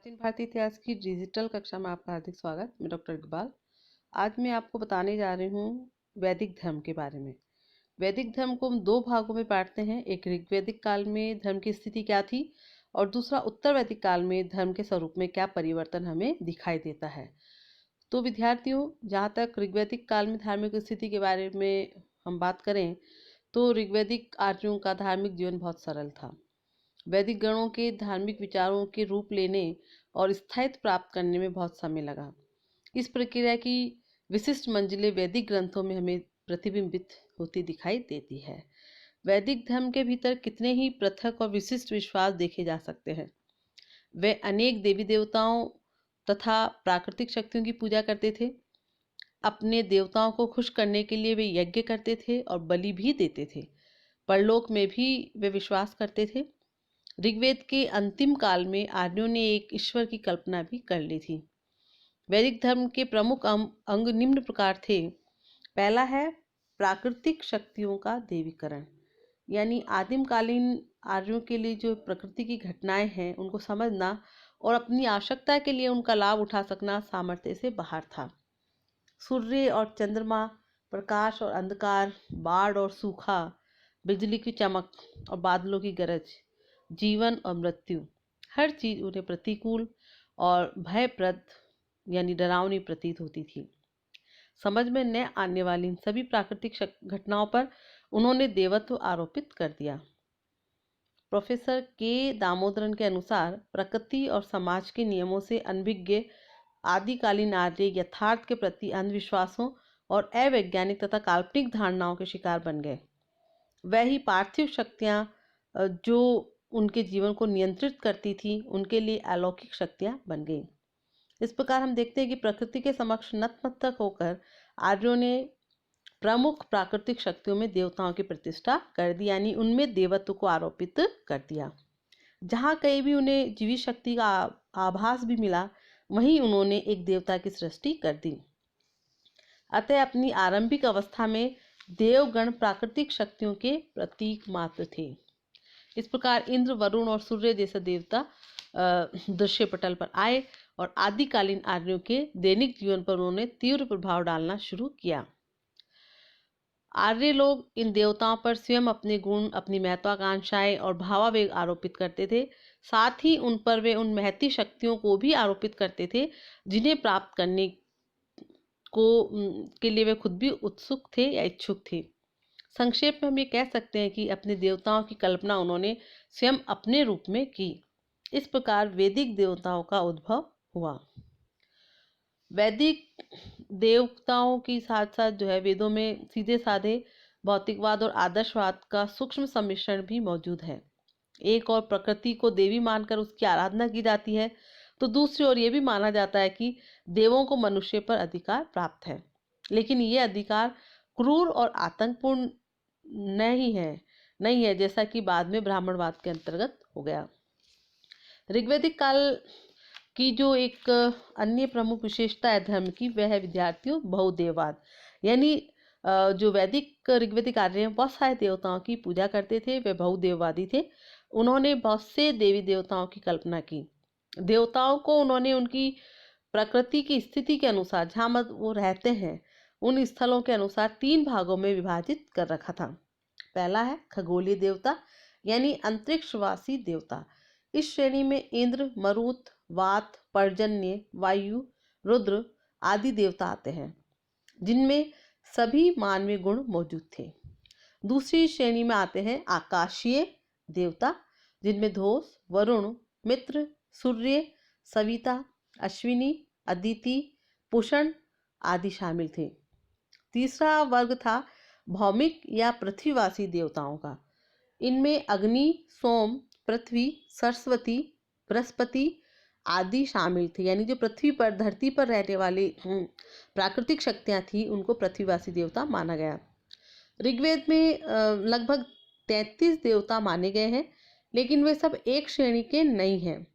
प्राचीन भारतीय इतिहास की डिजिटल कक्षा में आपका हार्दिक स्वागत। मैं डॉक्टर इकबाल। आज मैं आपको बताने जा रही हूँ वैदिक धर्म के बारे में। वैदिक धर्म को हम दो भागों में बांटते हैं। एक ऋग्वैदिक काल में धर्म की स्थिति क्या थी और दूसरा उत्तर वैदिक काल में धर्म के स्वरूप में क्या परिवर्तन हमें दिखाई देता है। तो विद्यार्थियों, जहाँ तक ऋग्वैदिक काल में धार्मिक स्थिति के बारे में हम बात करें तो ऋग्वैदिक आर्यों का धार्मिक जीवन बहुत सरल था। वैदिक गणों के धार्मिक विचारों के रूप लेने और स्थायित्व प्राप्त करने में बहुत समय लगा। इस प्रक्रिया की विशिष्ट मंजिलें वैदिक ग्रंथों में हमें प्रतिबिंबित होती दिखाई देती है। वैदिक धर्म के भीतर कितने ही पृथक और विशिष्ट विश्वास देखे जा सकते हैं। वे अनेक देवी देवताओं तथा प्राकृतिक शक्तियों की पूजा करते थे। अपने देवताओं को खुश करने के लिए वे यज्ञ करते थे और बलि भी देते थे। परलोक में भी वे विश्वास करते थे। ऋग्वेद के अंतिम काल में आर्यों ने एक ईश्वर की कल्पना भी कर ली थी। वैदिक धर्म के प्रमुख अंग निम्न प्रकार थे। पहला है प्राकृतिक शक्तियों का देवीकरण, यानी आदिमकालीन आर्यों के लिए जो प्रकृति की घटनाएं हैं उनको समझना और अपनी आवश्यकता के लिए उनका लाभ उठा सकना सामर्थ्य से बाहर था। सूर्य और चंद्रमा, प्रकाश और अंधकार, बाढ़ और सूखा, बिजली की चमक और बादलों की गरज, जीवन और मृत्यु, हर चीज उन्हें प्रतिकूल और भयप्रद यानी डरावनी प्रतीत होती थी। समझ में न आने वाली इन सभी प्राकृतिक घटनाओं पर उन्होंने देवत्व आरोपित कर दिया। प्रोफेसर के दामोदरन के अनुसार प्रकृति और समाज के नियमों से अनभिज्ञ आदिकालीन आर्य यथार्थ के प्रति अंधविश्वासों और अवैज्ञानिक तथा काल्पनिक धारणाओं के शिकार बन गए। वही पार्थिव शक्तियां जो उनके जीवन को नियंत्रित करती थी उनके लिए अलौकिक शक्तियां बन गई। इस प्रकार हम देखते हैं कि प्रकृति के समक्ष नतमस्तक होकर आर्यों ने प्रमुख प्राकृतिक शक्तियों में देवताओं की प्रतिष्ठा कर दी, यानी उनमें देवत्व को आरोपित कर दिया। जहाँ कहीं भी उन्हें जीवित शक्ति का आभास भी मिला वहीं उन्होंने एक देवता की सृष्टि कर दी। अतः अपनी आरंभिक अवस्था में देवगण प्राकृतिक शक्तियों के प्रतीक मात्र थे। इस प्रकार इंद्र, वरुण और सूर्य जैसे देवता दृश्य पटल पर आए और आदिकालीन आर्यों के दैनिक जीवन पर उन्होंने तीव्र प्रभाव डालना शुरू किया। आर्य लोग इन देवताओं पर स्वयं अपने गुण, अपनी महत्वाकांक्षाएं और भावावेग आरोपित करते थे। साथ ही उन पर वे उन महती शक्तियों को भी आरोपित करते थे जिन्हें प्राप्त करने के लिए वे खुद भी उत्सुक थे या इच्छुक थे। संक्षेप में हम ये कह सकते हैं कि अपने देवताओं की कल्पना उन्होंने स्वयं अपने रूप में की। इस प्रकार वैदिक देवताओं का उद्भव हुआ। वैदिक देवताओं के साथ साथ जो है वेदों में सीधे साधे भौतिकवाद और आदर्शवाद का सूक्ष्म सम्मिश्रण भी मौजूद है। एक और प्रकृति को देवी मानकर उसकी आराधना की जाती है तो दूसरी ओर ये भी माना जाता है कि देवों को मनुष्य पर अधिकार प्राप्त है, लेकिन ये अधिकार क्रूर और आतंकपूर्ण नहीं है जैसा कि बाद में ब्राह्मणवाद के अंतर्गत हो गया। ऋग्वैदिक काल की जो एक अन्य प्रमुख विशेषता है धर्म की, वह है विद्यार्थियों बहुदेववाद। यानी जो वैदिक ऋग्वैदिक आर्य हैं बहुत सारे देवताओं की पूजा करते थे, वे बहुदेववादी थे। उन्होंने बहुत से देवी देवताओं की कल्पना की। देवताओं को उन्होंने उनकी प्रकृति की स्थिति के अनुसार जहाँ वो रहते हैं उन स्थलों के अनुसार 3 भागों में विभाजित कर रखा था। पहला है खगोलीय देवता, यानी अंतरिक्षवासी देवता। इस श्रेणी में इंद्र, मरुत, वात, पर्जन्य, वायु, रुद्र आदि देवता आते हैं जिनमें सभी मानवीय गुण मौजूद थे। दूसरी श्रेणी में आते हैं आकाशीय देवता जिनमें धोष, वरुण, मित्र, सूर्य, सविता, अश्विनी, अदिति, पुषण आदि शामिल थे। तीसरा वर्ग था भौमिक या पृथ्वीवासी देवताओं का। इनमें अग्नि, सोम, पृथ्वी, सरस्वती, बृहस्पति आदि शामिल थे, यानी जो पृथ्वी पर, धरती पर रहने वाली प्राकृतिक शक्तियां थी उनको पृथ्वीवासी देवता माना गया। ऋग्वेद में लगभग 33 देवता माने गए हैं, लेकिन वे सब एक श्रेणी के नहीं हैं।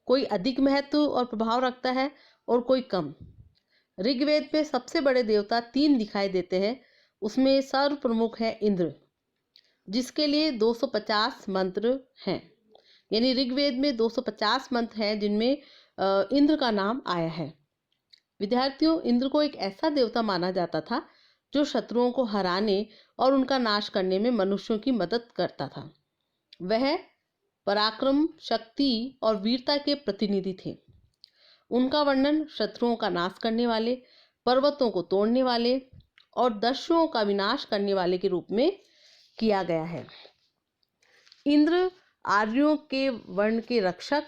कोई अधिक महत्व और प्रभाव रखता है और कोई कम। ऋग्वेद में सबसे बड़े देवता 3 दिखाई देते हैं। उसमें सर्व प्रमुख है इंद्र, जिसके लिए 250 मंत्र हैं। यानी ऋग्वेद में 250 मंत्र हैं जिनमें इंद्र का नाम आया है। विद्यार्थियों, इंद्र को एक ऐसा देवता माना जाता था जो शत्रुओं को हराने और उनका नाश करने में मनुष्यों की मदद करता था। वह पराक्रम, शक्ति और वीरता के प्रतिनिधि थे। उनका वर्णन शत्रुओं का नाश करने वाले, पर्वतों को तोड़ने वाले और दस्युओं का विनाश करने वाले के रूप में किया गया है। इंद्र आर्यों के वर्ण के रक्षक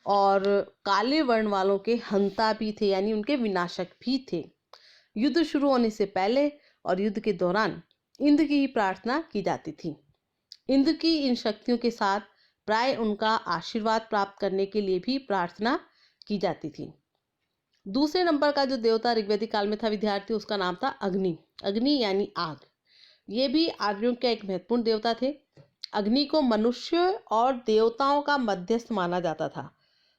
और काले वर्ण वालों के हंता भी थे, यानी उनके विनाशक भी थे। युद्ध शुरू होने से पहले और युद्ध के दौरान इंद्र की ही प्रार्थना की जाती थी। इंद्र की इन शक्तियों के साथ प्राय उनका आशीर्वाद प्राप्त करने के लिए भी प्रार्थना की जाती थी। दूसरे नंबर का जो देवता ऋग्वैदिक काल में था विद्यार्थी, उसका नाम था अग्नि। अग्नि यानी आग। ये भी आर्यों के एक महत्वपूर्ण देवता थे। अग्नि को मनुष्य और देवताओं का मध्यस्थ माना जाता था।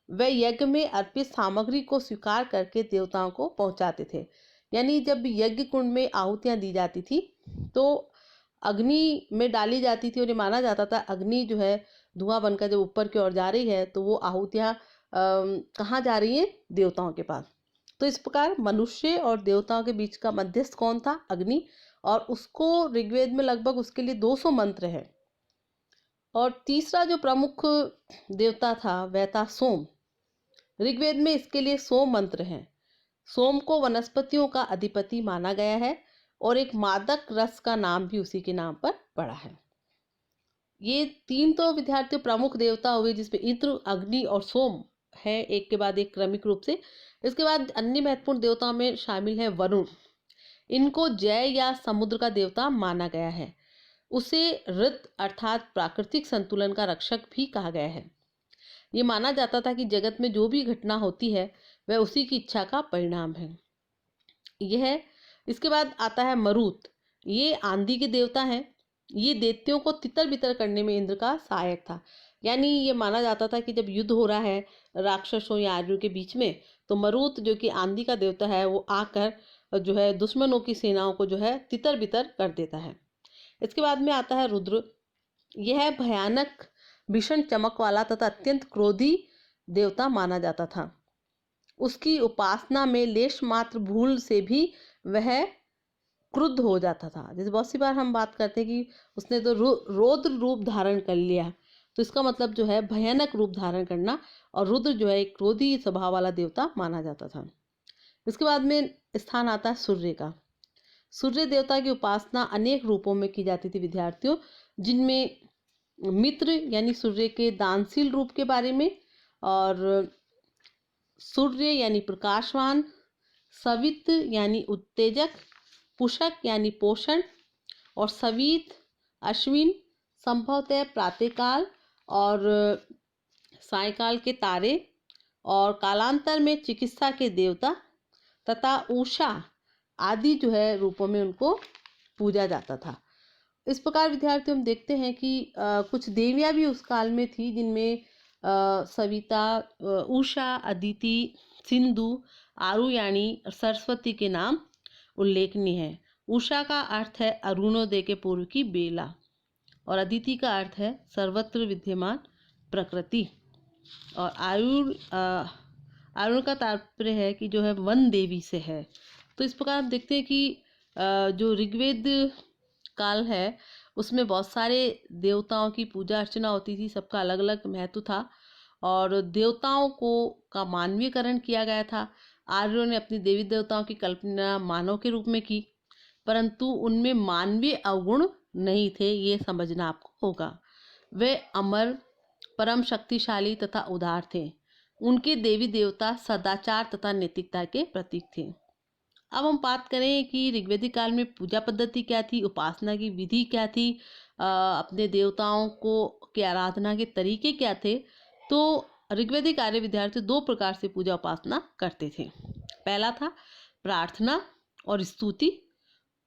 वे यज्ञ में अर्पित सामग्री को स्वीकार करके देवताओं को पहुंचाते थे। यानी जब यज्ञ कुंड में आहुतियां दी जाती थी तो अग्नि में डाली जाती थी और ये माना जाता था अग्नि जो है धुआं बनकर जब ऊपर की ओर जा रही है तो वो आहुतियां कहाँ जा रही हैं? देवताओं के पास। तो इस प्रकार मनुष्य और देवताओं के बीच का मध्यस्थ कौन था? अग्नि। और उसको ऋग्वेद में लगभग उसके लिए 200 मंत्र है। और तीसरा जो प्रमुख देवता था वह था सोम। ऋग्वेद में इसके लिए 100 मंत्र हैं। सोम को वनस्पतियों का अधिपति माना गया है और एक मादक रस का नाम भी उसी के नाम पर पड़ा है। ये तीन तो विद्यार्थियों प्रमुख देवता हुए जिसमें इंद्र, अग्नि और सोम है, एक के बाद एक क्रमिक रूप से। इसके बाद अन्य महत्वपूर्ण देवताओं में शामिल है वरुण। इनको जय या समुद्र का देवता माना गया है। उसे ऋत अर्थात प्राकृतिक संतुलन का रक्षक भी कहा गया है। ये माना जाता था कि जगत में जो भी घटना होती है वह उसी की इच्छा का परिणाम है। यह इसके बाद आता है मरुत। ये आंधी के देवता हैं। ये दैत्यों को तितर बितर करने में इंद्र का सहायक था। यानी ये माना जाता था कि जब युद्ध हो रहा है राक्षसों या आर्यों के बीच में तो मरुत जो कि आंधी का देवता है वो आकर जो है दुश्मनों की सेनाओं को जो है तितर बितर कर देता है। इसके बाद में आता है रुद्र। यह भयानक, भीषण चमक वाला तथा अत्यंत क्रोधी देवता माना जाता था। उसकी उपासना में लेश मात्र भूल से भी वह क्रुद्ध हो जाता था। जैसे बहुत सी बार हम बात करते हैं कि उसने तो रौद्र रूप धारण कर लिया, तो इसका मतलब जो है भयानक रूप धारण करना। और रुद्र जो है एक क्रोधी स्वभाव वाला देवता माना जाता था। इसके बाद में स्थान आता है सूर्य का। सूर्य देवता की उपासना अनेक रूपों में की जाती थी विद्यार्थियों, जिनमें मित्र यानी सूर्य के दानशील रूप के बारे में, और सूर्य यानी प्रकाशवान, सवित यानी उत्तेजक, पुषक यानी पोषण, और सवीत, अश्विन संभवतः प्रातःकाल और सायंकाल के तारे, और कालांतर में चिकित्सा के देवता तथा उषा आदि जो है रूपों में उनको पूजा जाता था। इस प्रकार विद्यार्थी हम देखते हैं कि कुछ देवियां भी उस काल में थी जिनमें सविता, उषा, अदिति, सिंधु, आरुयाणी और सरस्वती के नाम उल्लेखनीय है। उषा का अर्थ है अरुणोदय के पूर्व की बेला और अदिति का अर्थ है सर्वत्र विद्यमान प्रकृति, और आरुण का तात्पर्य है कि जो है वन देवी से है। तो इस प्रकार हम देखते हैं कि जो ऋग्वेद काल है उसमें बहुत सारे देवताओं की पूजा अर्चना होती थी, सबका अलग अलग महत्व था और देवताओं को का मानवीयकरण किया गया था। आर्यों ने अपनी देवी देवताओं की कल्पना मानव के रूप में की, परंतु उनमें मानवीय अवगुण नहीं थे, ये समझना आपको होगा। वे अमर, परम शक्तिशाली तथा उदार थे। उनके देवी देवता सदाचार तथा नैतिकता के प्रतीक थे। अब हम बात करें कि ऋग्वैदिक काल में पूजा पद्धति क्या थी, उपासना की विधि क्या थी, अपने देवताओं को की आराधना के तरीके क्या थे। तो ऋग्वैदिक आर्य विद्यार्थी दो प्रकार से पूजा उपासना करते थे। पहला था प्रार्थना और स्तुति,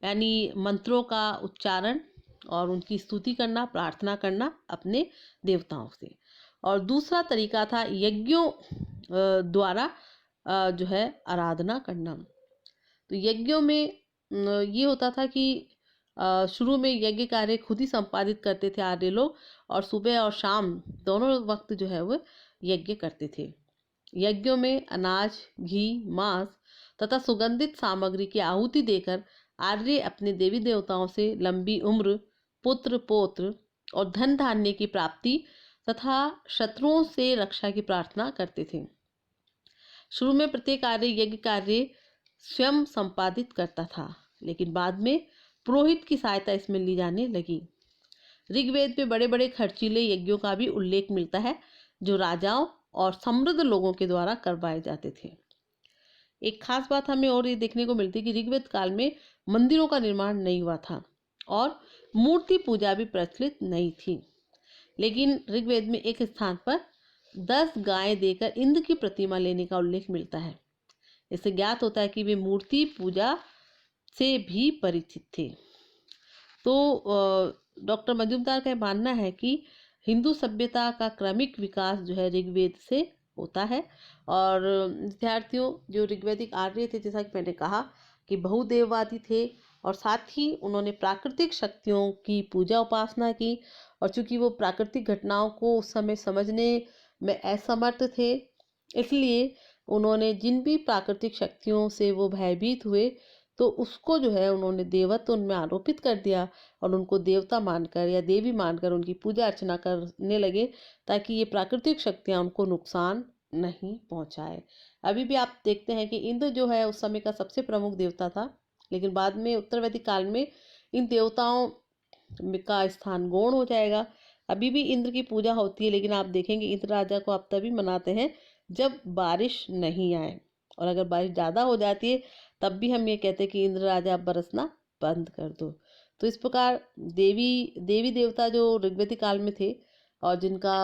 यानी मंत्रों का उच्चारण और उनकी स्तुति करना, प्रार्थना करना अपने देवताओं से। और दूसरा तरीका था यज्ञों द्वारा जो है आराधना करना। तो यज्ञों में ये होता था कि शुरू में यज्ञ कार्य खुद ही संपादित करते थे आर्य लोग, और सुबह और शाम दोनों वक्त जो है वो यज्ञ करते थे। यज्ञों में अनाज, घी, मांस तथा सुगंधित सामग्री की आहुति देकर आर्य अपने देवी देवताओं से लंबी उम्र, पुत्र पौत्र और धन धान्य की प्राप्ति तथा शत्रुओं से रक्षा की प्रार्थना करते थे। शुरू में प्रत्येक आर्य यज्ञ कार्य स्वयं संपादित करता था, लेकिन बाद में पुरोहित की सहायता इसमें ली जाने लगी। ऋग्वेद में बड़े बड़े खर्चीले यज्ञों का भी उल्लेख मिलता है, जो राजाओं और समृद्ध लोगों के द्वारा करवाए जाते थे। एक खास बात हमें और ये देखने को मिलती है कि ऋग्वेद काल में मंदिरों का निर्माण नहीं हुआ था और मूर्ति पूजा भी प्रचलित नहीं थी, लेकिन ऋग्वेद में एक स्थान पर 10 गायें देकर इंद्र की प्रतिमा लेने का उल्लेख मिलता है। इससे ज्ञात होता है कि वे मूर्ति पूजा से भी परिचित थे। तो डॉक्टर मजूमदार का मानना है कि हिंदू सभ्यता का क्रमिक विकास जो है ऋग्वेद से होता है। और विद्यार्थियों, जो ऋग्वैदिक आर्य थे, जैसा कि मैंने कहा कि बहुदेववादी थे और साथ ही उन्होंने प्राकृतिक शक्तियों की पूजा उपासना की, और चूंकि वो प्राकृतिक घटनाओं को उस समय समझने में असमर्थ थे, इसलिए उन्होंने जिन भी प्राकृतिक शक्तियों से वो भयभीत हुए, तो उसको जो है उन्होंने देवत्व उनमें आरोपित कर दिया और उनको देवता मानकर या देवी मानकर उनकी पूजा अर्चना करने लगे, ताकि ये प्राकृतिक शक्तियाँ उनको नुकसान नहीं पहुंचाए। अभी भी आप देखते हैं कि इंद्र जो है उस समय का सबसे प्रमुख देवता था, लेकिन बाद में उत्तर वैदिक काल में इन देवताओं का स्थान गौण हो जाएगा। अभी भी इंद्र की पूजा होती है, लेकिन आप देखेंगे इंद्र राजा को आप तभी मनाते हैं जब बारिश नहीं आए, और अगर बारिश ज़्यादा हो जाती है तब भी हम ये कहते हैं कि इंद्र राजा आप बरसना बंद कर दो। तो इस प्रकार देवी देवता जो ऋग्वैदिक काल में थे और जिनका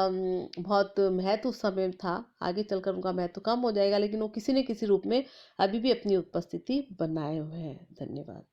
बहुत महत्व उस समय था, आगे चलकर उनका महत्व कम हो जाएगा, लेकिन वो किसी न किसी रूप में अभी भी अपनी उपस्थिति बनाए हुए हैं। धन्यवाद।